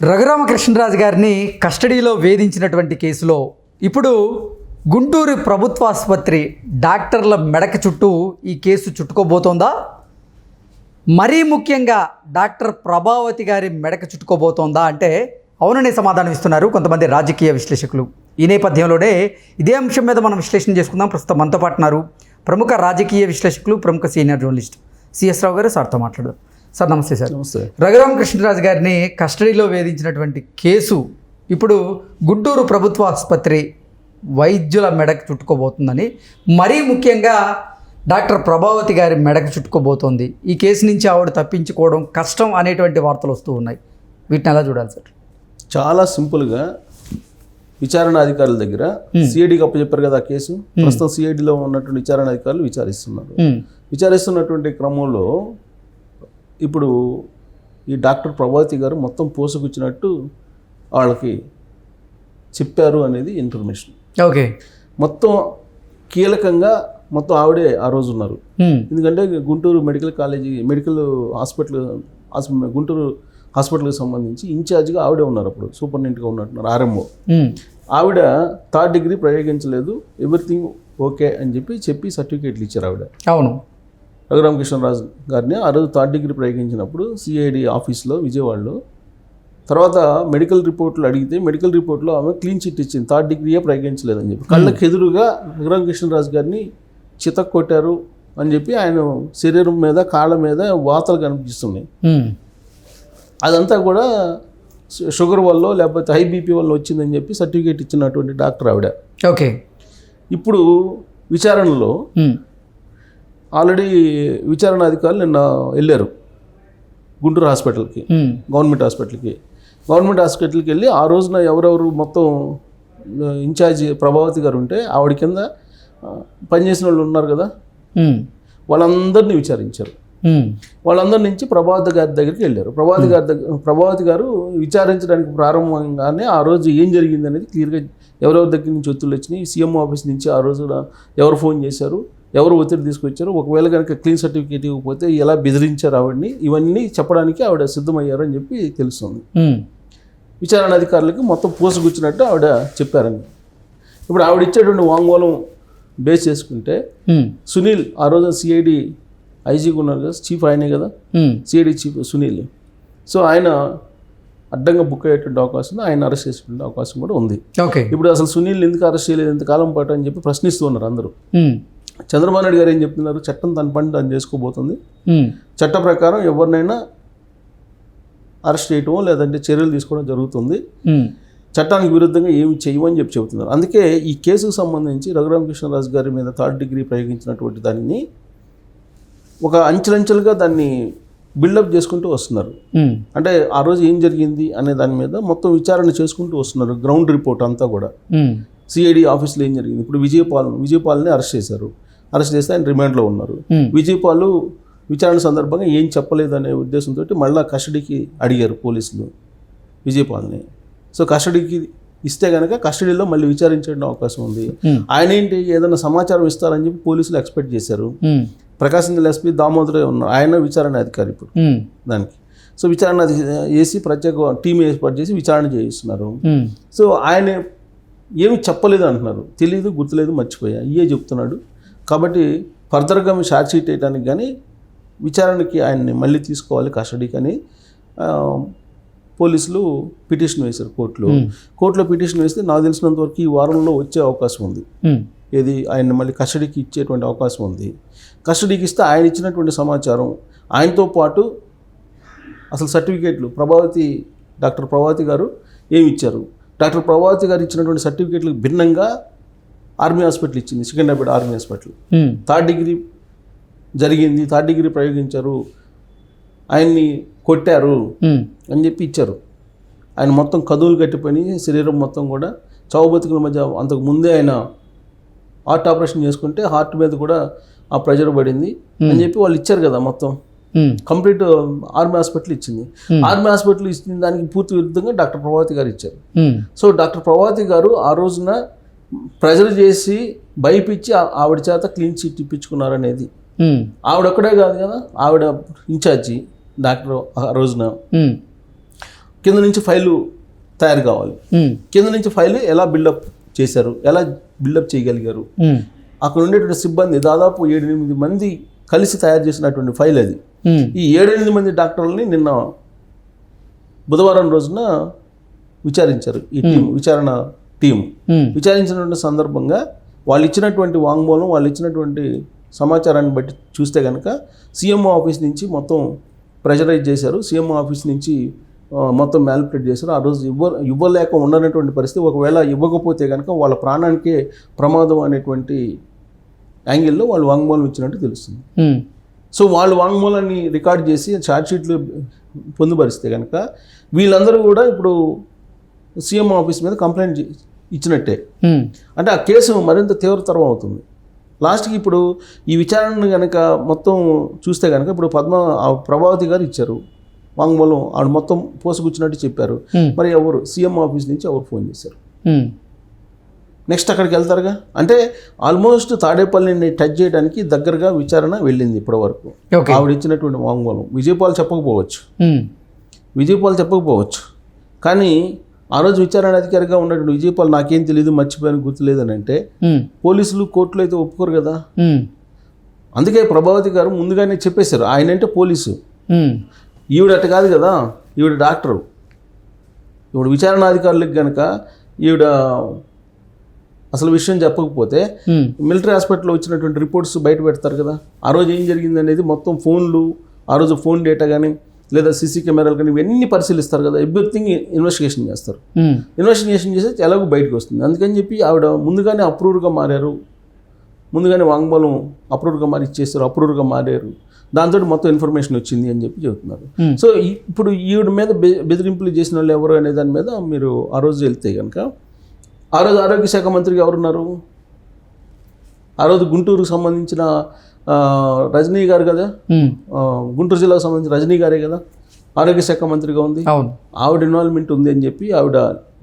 రఘురామకృష్ణరాజు గారిని కస్టడీలో వేధించినటువంటి కేసులో ఇప్పుడు గుంటూరు ప్రభుత్వ ఆసుపత్రి డాక్టర్ల మెడక చుట్టూ ఈ కేసు చుట్టుకోబోతోందా? మరీ ముఖ్యంగా డాక్టర్ ప్రభావతి గారి మెడక చుట్టుకోబోతోందా అంటే అవుననే సమాధానం ఇస్తున్నారు కొంతమంది రాజకీయ విశ్లేషకులు. ఈ నేపథ్యంలోనే ఇదే అంశం మీద మనం విశ్లేషణ చేసుకుందాం. ప్రస్తుతం మనతో పాటు ఉన్నారు ప్రముఖ రాజకీయ విశ్లేషకులు, ప్రముఖ సీనియర్ జర్నలిస్ట్ సిఎస్ రావు గారు. సార్తో మాట్లాడదాం. సార్ నమస్తే. సార్ నమస్తే. రఘురామకృష్ణరాజు గారిని కస్టడీలో వేధించినటువంటి కేసు ఇప్పుడు గుంటూరు ప్రభుత్వ ఆసుపత్రి వైద్యుల మెడకు చుట్టుకోబోతుందని, మరీ ముఖ్యంగా డాక్టర్ ప్రభావతి గారి మెడకు చుట్టుకోబోతోంది. ఈ కేసు నుంచి ఆవిడ తప్పించుకోవడం కష్టం అనేటువంటి వార్తలు వస్తూ ఉన్నాయి. వీటిని ఎలా చూడాలి సార్? చాలా సింపుల్గా విచారణ అధికారుల దగ్గర సిఐడికి అప్పచెప్పారు కదా ఆ కేసు. ప్రస్తుతం సిఐడిలో ఉన్నటువంటి విచారణ అధికారులు విచారిస్తున్నారు. విచారిస్తున్నటువంటి క్రమంలో ఇప్పుడు ఈ డాక్టర్ ప్రభావతి గారు మొత్తం పోసుకొచ్చినట్టు వాళ్ళకి చెప్పారు అనేది ఇన్ఫర్మేషన్. ఓకే. మొత్తం కీలకంగా మొత్తం ఆవిడే ఆ రోజు ఉన్నారు. ఎందుకంటే గుంటూరు మెడికల్ కాలేజీ గుంటూరు హాస్పిటల్కి సంబంధించి ఇన్ఛార్జ్గా ఆవిడే ఉన్నారు. అప్పుడు సూపరింటెండెంట్గా ఉన్నట్టున్నారు, ఆర్ఎంఓ. ఆవిడ థర్డ్ డిగ్రీ ప్రయోగించలేదు, ఎవ్రీథింగ్ ఓకే అని చెప్పి సర్టిఫికేట్లు ఇచ్చారు ఆవిడ. అవును. రఘురామకృష్ణరాజు గారిని ఆ రోజు థర్డ్ డిగ్రీ ప్రయోగించినప్పుడు సిఐడి ఆఫీస్లో విజయవాడలో, తర్వాత మెడికల్ రిపోర్ట్లు అడిగితే మెడికల్ రిపోర్ట్లో ఆమె క్లీన్ చిట్ ఇచ్చింది, థర్డ్ డిగ్రీయే ప్రయోగించలేదని చెప్పి. కళ్ళకి ఎదురుగా రఘురామకృష్ణరాజు గారిని చితక్ కొట్టారు అని చెప్పి ఆయన శరీరం మీద కాళ్ళ మీద వాతలు కనిపిస్తున్నాయి. అదంతా కూడా షుగర్ వల్ల లేకపోతే హై బీపీ వల్ల వచ్చిందని చెప్పి సర్టిఫికేట్ ఇచ్చినటువంటి డాక్టర్ ఆవిడ. ఓకే. ఇప్పుడు విచారణలో ఆల్రెడీ విచారణ అధికారులు నిన్న వెళ్ళారు గుంటూరు హాస్పిటల్కి, గవర్నమెంట్ హాస్పిటల్కి వెళ్ళి ఆ రోజున ఎవరెవరు మొత్తం ఇన్ఛార్జి ప్రభావతి గారు ఉంటే ఆవిడ కింద పనిచేసిన వాళ్ళు ఉన్నారు కదా, వాళ్ళందరినీ విచారించారు. వాళ్ళందరి నుంచి ప్రభావతి గారి దగ్గరికి వెళ్ళారు. ప్రభావతి గారు విచారించడానికి ప్రారంభంగానే ఆ రోజు ఏం జరిగింది అనేది క్లియర్గా ఎవరెవరి దగ్గర నుంచి ఒత్తిళ్ళు వచ్చినాయి, సీఎం ఆఫీస్ నుంచి ఆ రోజు ఎవరు ఫోన్ చేశారు, ఎవరు ఒత్తిడి తీసుకొచ్చారు, ఒకవేళ కనుక క్లీన్ సర్టిఫికేట్ ఇవ్వకపోతే ఎలా బెదిరించారు ఆవిడని, ఇవన్నీ చెప్పడానికి ఆవిడ సిద్ధమయ్యారు అని చెప్పి తెలుస్తుంది. విచారణ అధికారులకి మొత్తం పూసగుచ్చినట్టు ఆవిడ చెప్పారని. ఇప్పుడు ఆవిడ ఇచ్చేటువంటి వాంగ్మూలం బేస్ చేసుకుంటే సునీల్ ఆ రోజు సిఐడి ఐజీగా ఉన్నారు కదా, చీఫ్ ఆయనే కదా, సిఐడి చీఫ్ సునీల్. సో ఆయన అడ్డంగా బుక్ అయ్యేటువంటి అవకాశం, ఆయన అరెస్ట్ చేసేటువంటి అవకాశం కూడా ఉంది. ఓకే. ఇప్పుడు అసలు సునీల్ ఎందుకు అరెస్ట్ చేయలేదు, ఎంతకాలం పాటు అని చెప్పి ప్రశ్నిస్తూ ఉన్నారు అందరూ. చంద్రబాబు నాయుడు గారు ఏం చెప్తున్నారు, చట్టం తన పని తను చేసుకోబోతుంది, చట్ట ప్రకారం ఎవరినైనా అరెస్ట్ చేయటమో లేదంటే చర్యలు తీసుకోవడం జరుగుతుంది, చట్టానికి విరుద్ధంగా ఏమి చేయమని చెప్పి చెబుతున్నారు. అందుకే ఈ కేసుకు సంబంధించి రఘురామకృష్ణరాజు గారి మీద థర్డ్ డిగ్రీ ప్రయోగించినటువంటి దానిని ఒక అంచెలంచెలుగా దాన్ని బిల్డప్ చేసుకుంటూ వస్తున్నారు. అంటే ఆ రోజు ఏం జరిగింది అనే దాని మీద మొత్తం విచారణ చేసుకుంటూ వస్తున్నారు. గ్రౌండ్ రిపోర్ట్ అంతా కూడా సిఐడి ఆఫీస్లో ఏం జరిగింది. ఇప్పుడు విజయపాల్ని అరెస్ట్ చేశారు. అరెస్ట్ చేస్తే ఆయన రిమాండ్లో ఉన్నారు. విజయపాల్ విచారణ సందర్భంగా ఏం చెప్పలేదు అనే ఉద్దేశంతో మళ్ళీ కస్టడీకి అడిగారు పోలీసులు విజయపాల్ని. సో కస్టడీకి ఇస్తే కనుక కస్టడీలో మళ్ళీ విచారించే అవకాశం ఉంది. ఆయన ఏంటి ఏదైనా సమాచారం ఇస్తారని చెప్పి పోలీసులు ఎక్స్పెక్ట్ చేశారు. ప్రకాశం జిల్లా ఎస్పీ దామోదరే ఉన్నారు, ఆయన విచారణ అధికారి ఇప్పుడు దానికి. సో విచారణ చేసి ప్రత్యేక టీం ఏర్పాటు చేసి విచారణ చేయిస్తున్నారు. సో ఆయన ఏమి చెప్పలేదు అంటున్నారు, తెలియదు, గుర్తులేదు, మర్చిపోయా, ఇయే చెప్తున్నాడు. కాబట్టి ఫర్దర్గా ఛార్జ్ షీట్ వేయడానికి కానీ విచారణకి ఆయన్ని మళ్ళీ తీసుకోవాలి కస్టడీకి అని పోలీసులు పిటిషన్ వేశారు కోర్టులో పిటిషన్ వేస్తే నాకు తెలిసినంత వరకు ఈ వారంలో వచ్చే అవకాశం ఉంది. ఏది ఆయన్ని మళ్ళీ కస్టడీకి ఇచ్చేటువంటి అవకాశం ఉంది. కస్టడీకి ఇస్తే ఆయన ఇచ్చినటువంటి సమాచారం, ఆయనతో పాటు అసలు సర్టిఫికేట్లు డాక్టర్ ప్రభావతి గారు ఏమి ఇచ్చారు, డాక్టర్ ప్రభావతి గారు ఇచ్చినటువంటి సర్టిఫికేట్లకు భిన్నంగా ఆర్మీ హాస్పిటల్ ఇచ్చింది, Secunderabad army hospital. Third degree జరిగింది, థర్డ్ డిగ్రీ ప్రయోగించారు, ఆయన్ని కొట్టారు అని చెప్పి ఇచ్చారు. ఆయన మొత్తం కదువులు కట్టిపోయి శరీరం మొత్తం కూడా చావు బతుకుల మధ్య. అంతకు ముందే ఆయన హార్ట్ ఆపరేషన్ చేసుకుంటే హార్ట్ మీద కూడా ఆ ప్రెషర్ పడింది అని చెప్పి వాళ్ళు ఇచ్చారు కదా. మొత్తం కంప్లీట్ ఆర్మీ హాస్పిటల్ ఇచ్చింది. ఆర్మీ హాస్పిటల్ ఇచ్చిన దానికి పూర్తి విరుద్ధంగా డాక్టర్ ప్రభావతి గారు ఇచ్చారు. సో డాక్టర్ ప్రభావతి గారు ఆ రోజున ప్రెషర్ చేసి భయపించి ఆవిడ చేత క్లీన్ చిట్ ఇప్పించుకున్నారనేది. ఆవిడ ఒక్కడే కాదు కదా, ఆవిడ ఇన్ఛార్జి డాక్టర్ ఆ రోజున కింద నుంచి ఫైలు తయారు కావాలి. కింద నుంచి ఫైలు ఎలా బిల్డప్ చేశారు, ఎలా బిల్డప్ చేయగలిగారు, అక్కడ ఉండేటువంటి సిబ్బంది దాదాపు 7-8 మంది కలిసి తయారు చేసినటువంటి ఫైల్ అది. ఈ 7-8 మంది డాక్టర్లని నిన్న బుధవారం రోజున విచారించారు. ఈ విచారణ టీం విచారించినటువంటి సందర్భంగా వాళ్ళు ఇచ్చినటువంటి వాంగ్మూలం, వాళ్ళు ఇచ్చినటువంటి సమాచారాన్ని బట్టి చూస్తే కనుక సీఎంఓ ఆఫీస్ నుంచి మొత్తం ప్రెషరైజ్ చేశారు. సీఎంఓ ఆఫీస్ నుంచి మొత్తం మ్యానిపులేట్ చేశారు. ఆ రోజు ఇవ్వలేక ఉండనటువంటి పరిస్థితి, ఒకవేళ ఇవ్వకపోతే కనుక వాళ్ళ ప్రాణానికే ప్రమాదం అనేటువంటి యాంగిల్లో వాళ్ళు వాంగ్మూలం ఇచ్చినట్టు తెలుస్తుంది. సో వాళ్ళు వాంగ్మూలాన్ని రికార్డ్ చేసి ఛార్జ్షీట్లు పొందుపరిస్తే కనుక వీళ్ళందరూ కూడా ఇప్పుడు సీఎం ఆఫీస్ మీద కంప్లైంట్ ఇచ్చినట్టే. అంటే ఆ కేసు మరింత తీవ్రతరం అవుతుంది. లాస్ట్కి ఇప్పుడు ఈ విచారణను కనుక మొత్తం చూస్తే కనుక ఇప్పుడు ప్రభావతి గారు ఇచ్చారు వాంగ్మూలం, ఆవిడ మొత్తం పోసుకొచ్చినట్టు చెప్పారు. మరి ఎవరు సీఎం ఆఫీస్ నుంచి ఎవరు ఫోన్ చేశారు? నెక్స్ట్ అక్కడికి వెళ్తారుగా. అంటే ఆల్మోస్ట్ తాడేపల్లిని టచ్ చేయడానికి దగ్గరగా విచారణ వెళ్ళింది ఇప్పటి వరకు. ఆవిడ ఇచ్చినటువంటి వాంగ్మూలం విజయపాల్ చెప్పకపోవచ్చు, కానీ ఆ రోజు విచారణ అధికారిగా ఉన్నటువంటి విజయపాల్ నాకేం తెలియదు, మర్చిపోయాను, గుర్తులేదని అంటే పోలీసులు కోర్టులో అయితే ఒప్పుకోరు కదా. అందుకే ప్రభావతి గారు ముందుగానే చెప్పేశారు, ఆయన అంటే పోలీసు, ఈవిడ అట్ట కాదు కదా, ఈవిడ డాక్టరు. ఈవిడ విచారణాధికారులకు కనుక ఈవిడ అసలు విషయం చెప్పకపోతే మిలిటరీ హాస్పిటల్లో వచ్చినటువంటి రిపోర్ట్స్ బయట పెడతారు కదా. ఆ రోజు ఏం జరిగింది అనేది మొత్తం ఫోన్లు, ఆ రోజు ఫోన్ డేటా కానీ లేదా సీసీ కెమెరాలు కానీ ఇవన్నీ పరిశీలిస్తారు కదా. ఎవ్రీథింగ్ ఇన్వెస్టిగేషన్ చేస్తారు. ఇన్వెస్టిగేషన్ చేస్తే ఎలాగో బయటకు వస్తుంది. అందుకని చెప్పి ఆవిడ ముందుగానే అప్రూవర్గా మారారు, ముందుగానే వాంగ్మూలం అప్రూవర్గా మారి ఇచ్చేస్తారు, అప్రూవర్గా మారారు. దాంతో మొత్తం ఇన్ఫర్మేషన్ వచ్చింది అని చెప్పి చెబుతున్నారు. సో ఇప్పుడు ఈవిడ మీద బెదిరింపులు చేసిన వాళ్ళు ఎవరు అనే దాని మీద మీరు ఆ రోజు వెళ్తే కనుక ఆ రోజు ఆరోగ్య శాఖ మంత్రిగా ఎవరున్నారు? ఆ రోజు గుంటూరుకు సంబంధించిన రజనీ గారు కదా, గుంటూరు జిల్లాకు సంబంధించిన రజనీ గారే కదా ఆరోగ్య శాఖ మంత్రిగా ఉంది. ఆవిడ ఇన్వాల్వ్మెంట్ ఉంది అని చెప్పి ఆవిడ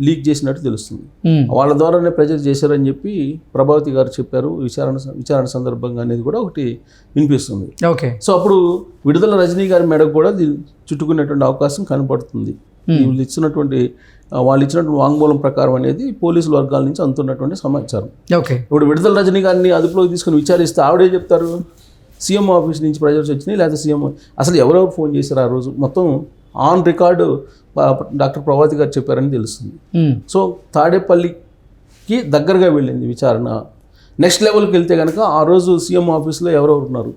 లీక్ చేసినట్టు తెలుస్తుంది. వాళ్ళ ద్వారానే ప్రెజర్ చేశారని చెప్పి ప్రభావతి గారు చెప్పారు విచారణ సందర్భంగా అనేది కూడా ఒకటి వినిపిస్తుంది. సో అప్పుడు విడుదల రజనీ గారి మెడకు కూడా చుట్టుకునేటువంటి అవకాశం కనపడుతుంది. వాళ్ళు ఇచ్చినటువంటి వాంగ్మూలం ప్రకారం అనేది పోలీసుల వర్గాల నుంచి అందుతున్నటువంటి సమాచారం. ఇప్పుడు విడుదల రజనీ గారిని అదుపులోకి తీసుకుని విచారిస్తే ఆవిడే చెప్తారు సీఎం ఆఫీస్ నుంచి ప్రెజర్స్ వచ్చినాయి, లేదా సీఎం అసలు ఎవరెవరు ఫోన్ చేశారు ఆ రోజు మొత్తం ఆన్ రికార్డు డాక్టర్ ప్రభావతి గారు చెప్పారని తెలుస్తుంది. సో తాడేపల్లికి దగ్గరగా వెళ్ళింది విచారణ. నెక్స్ట్ లెవెల్కి వెళ్తే కనుక ఆ రోజు సీఎం ఆఫీస్లో ఎవరెవరు ఉన్నారు,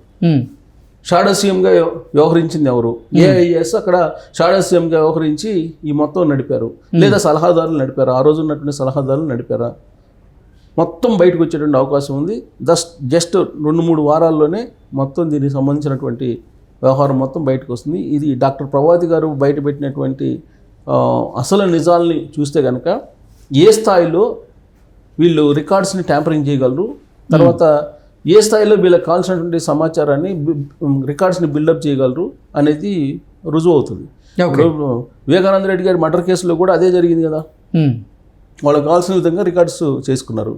షాడో సీఎంగా వ్యవహరించింది ఎవరు, ఏఐఎస్ అక్కడ షాడో సీఎంగా వ్యవహరించి ఈ మొత్తం నడిపారు, లేదా సలహాదారులు నడిపారు, ఆ రోజు ఉన్నటువంటి సలహాదారులు నడిపారా, మొత్తం బయటకు వచ్చేటువంటి అవకాశం ఉంది. జస్ట్ 2-3 వారాల్లోనే మొత్తం దీనికి సంబంధించినటువంటి వ్యవహారం మొత్తం బయటకు వస్తుంది. ఇది డాక్టర్ ప్రభావతి గారు బయటపెట్టినటువంటి అసలు నిజాల్ని చూస్తే కనుక ఏ స్థాయిలో వీళ్ళు రికార్డ్స్ని ట్యాంపరింగ్ చేయగలరు, తర్వాత ఏ స్థాయిలో వీళ్ళకి కావాల్సినటువంటి సమాచారాన్ని రికార్డ్స్ని బిల్డప్ చేయగలరు అనేది రుజువు అవుతుంది. వివేకానంద రెడ్డి గారి మర్డర్ కేసులో కూడా అదే జరిగింది కదా. వాళ్ళకి కావాల్సిన విధంగా రికార్డ్స్ చేసుకున్నారు.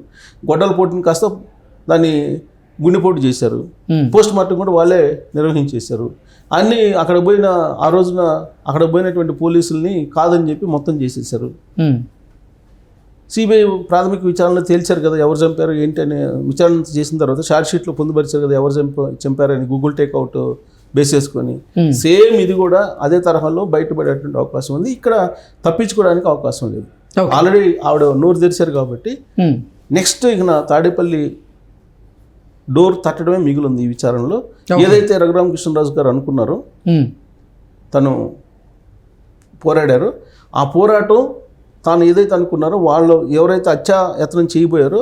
గొడ్డల పోటీని కాస్త దాన్ని గుండెపోటు చేశారు. పోస్ట్ మార్టం కూడా వాళ్ళే నిర్వహించేశారు. అన్నీ అక్కడ పోయిన ఆ రోజున అక్కడ పోయినటువంటి పోలీసుల్ని కాదని చెప్పి మొత్తం చేసేసారు. సిబిఐ ప్రాథమిక విచారణలో తేల్చారు కదా ఎవరు చంపారు ఏంటి అని. విచారణ చేసిన తర్వాత ఛార్జ్షీట్లో పొందుపరిచారు కదా ఎవరు చంపారని గూగుల్ టేక్అవుట్ బేస్ చేసుకొని. సేమ్ ఇది కూడా అదే తరహాలో బయటపడేటువంటి అవకాశం ఉంది. ఇక్కడ తప్పించుకోవడానికి అవకాశం లేదు. ఆల్రెడీ ఆవిడ నోరు తెరిచారు కాబట్టి నెక్స్ట్ ఇక తాడేపల్లి డోర్ తట్టడమే మిగిలింది ఈ విచారణలో. ఏదైతే రఘురామకృష్ణరాజు గారు అనుకున్నారో, తను పోరాడారో, ఆ పోరాటం తాను ఏదైతే అనుకున్నారో వాళ్ళు ఎవరైతే యత్నం చేయబోయారో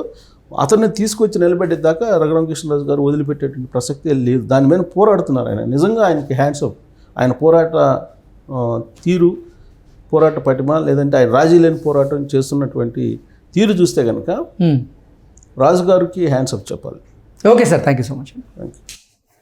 అతన్ని తీసుకొచ్చి నిలబెట్టేదాకా రఘురామకృష్ణరాజు గారు వదిలిపెట్టేటువంటి ప్రసక్తే లేదు. దాని మీద పోరాడుతున్నారు ఆయన. నిజంగా ఆయనకి హ్యాండ్స్ అప్. ఆయన పోరాట తీరు, పోరాట పటిమ, లేదంటే ఆయన రాజీ లేని పోరాటం చేస్తున్నటువంటి తీరు చూస్తే కనుక రాజు గారికి హ్యాండ్స్ అప్ చెప్పాలి. Okay sir, thank you so much. Thank you.